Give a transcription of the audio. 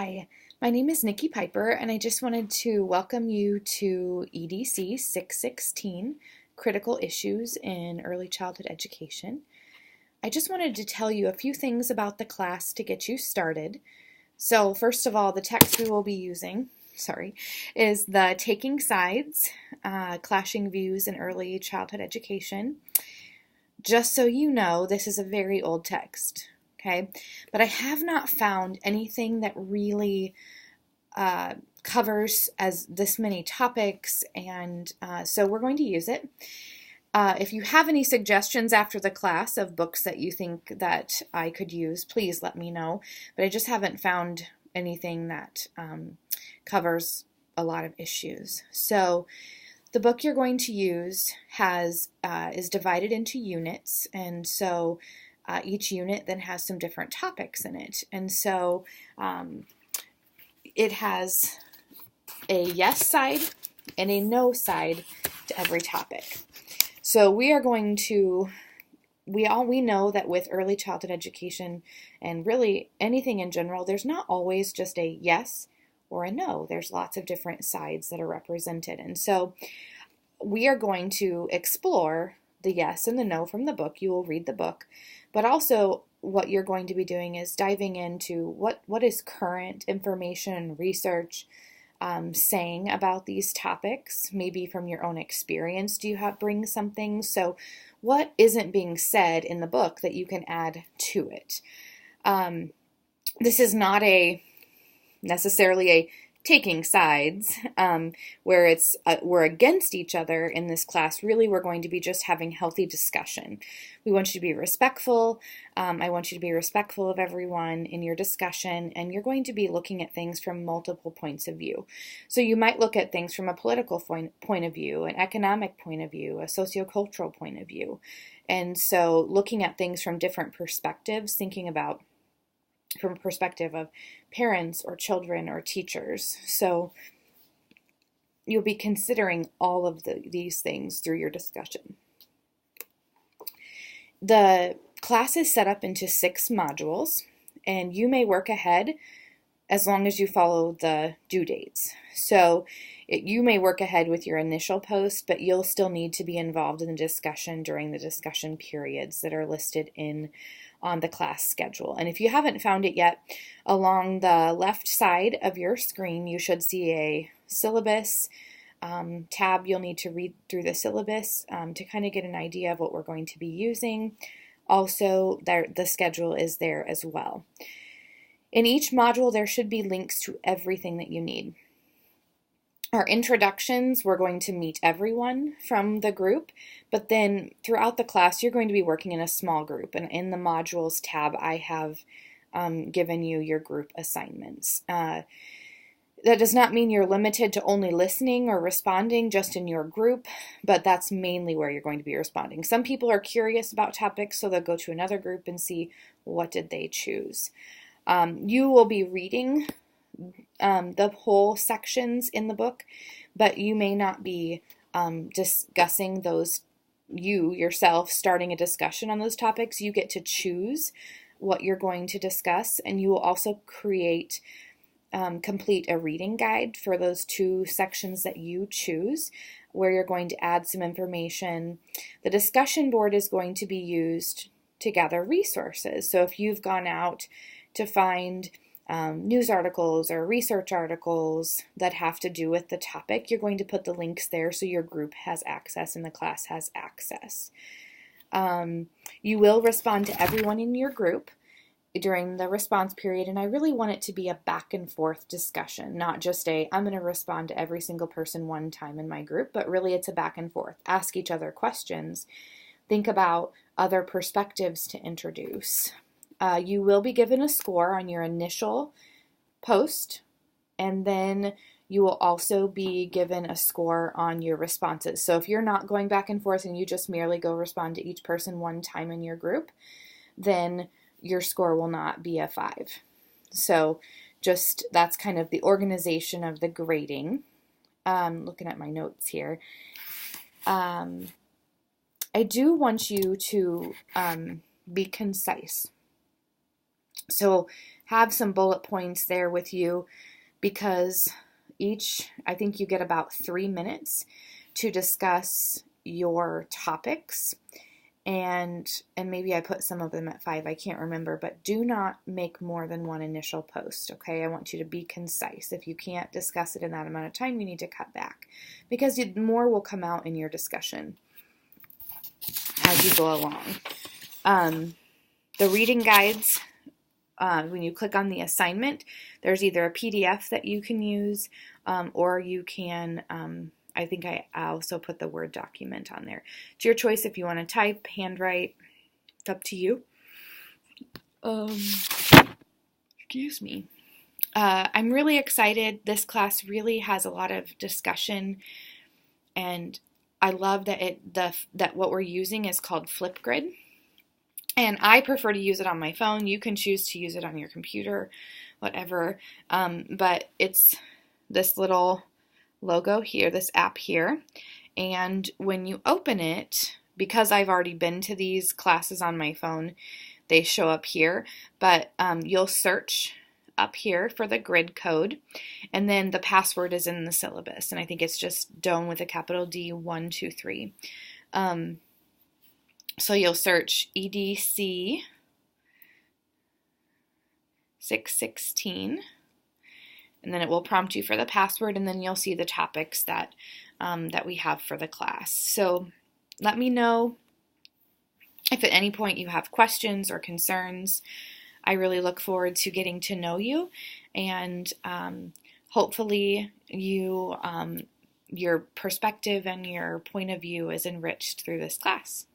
Hi, my name is Nikki Piper, and I just wanted to welcome you to EDC 616, Critical Issues in Early Childhood Education. I just wanted to tell you a few things about the class to get you started. So first of all, the text we will be using, is the Taking Sides, Clashing Views in Early Childhood Education. Just so you know, this is a very old text. Okay, but I have not found anything that really covers as this many topics, and so we're going to use it. If you have any suggestions after the class of books that you think that I could use, please let me know. But I just haven't found anything that covers a lot of issues. So the book you're going to use is divided into units, and so each unit then has some different topics in it. And so it has a yes side and a no side to every topic. So we know that with early childhood education and really anything in general, there's not always just a yes or a no. There's lots of different sides that are represented. And so we are going to explore the yes and the no from the book. You will read the book, but also what you're going to be doing is diving into what is current information and research saying about these topics, maybe from your own experience. Do you bring something? So what isn't being said in the book that you can add to it? This is not necessarily a taking sides, where we're against each other in this class. Really, we're going to be just having healthy discussion. We want you to be respectful. I want you to be respectful of everyone in your discussion, and you're going to be looking at things from multiple points of view. So you might look at things from a political point of view, an economic point of view, a sociocultural point of view. And so looking at things from different perspectives, thinking about from a perspective of parents or children or teachers. So you'll be considering all of these things through your discussion. The class is set up into 6 modules, and you may work ahead as long as you follow the due dates. So you may work ahead with your initial post, but you'll still need to be involved in the discussion during the discussion periods that are listed on the class schedule. And if you haven't found it yet, along the left side of your screen, you should see a syllabus tab. You'll need to read through the syllabus to kind of get an idea of what we're going to be using. Also, the schedule is there as well. In each module, there should be links to everything that you need. Our introductions, we're going to meet everyone from the group, but then throughout the class, you're going to be working in a small group. And in the modules tab, I have given you your group assignments. That does not mean you're limited to only listening or responding just in your group, but that's mainly where you're going to be responding. Some people are curious about topics, so they'll go to another group and see what did they choose. You will be reading the whole sections in the book, but you may not be discussing those yourself, starting a discussion on those topics. You get to choose what you're going to discuss, and you will also complete a reading guide for those 2 sections that you choose, where you're going to add some information. The discussion board is going to be used to gather resources. So if you've gone out to find news articles or research articles that have to do with the topic, you're going to put the links there so your group has access and the class has access. You will respond to everyone in your group during the response period, and I really want it to be a back and forth discussion, not just I'm going to respond to every single person one time in my group, but really it's a back and forth. Ask each other questions. Think about other perspectives to introduce. You will be given a score on your initial post, and then you will also be given a score on your responses. So if you're not going back and forth and you just merely go respond to each person one time in your group, then your score will not be a 5. So that's kind of the organization of the grading. Looking at my notes here. I do want you to be concise. So have some bullet points there with you because I think you get about 3 minutes to discuss your topics. And maybe I put some of them at 5, I can't remember, but do not make more than one initial post, okay? I want you to be concise. If you can't discuss it in that amount of time, you need to cut back because more will come out in your discussion as you go along. The reading guides, when you click on the assignment, there's either a PDF that you can use or you can I think I also put the Word document on there. It's your choice if you want to type, handwrite. It's up to you. Excuse me. I'm really excited. This class really has a lot of discussion, and I love that that what we're using is called Flipgrid. And I prefer to use it on my phone. You can choose to use it on your computer, whatever. But it's this little logo here, this app here, and when you open it, because I've already been to these classes on my phone, they show up here, but you'll search up here for the grid code, and then the password is in the syllabus, and I think it's just Doan with a capital D 123. So you'll search EDC 616. And then it will prompt you for the password, and then you'll see the topics that we have for the class. So let me know if at any point you have questions or concerns. I really look forward to getting to know you, and hopefully your perspective and your point of view is enriched through this class.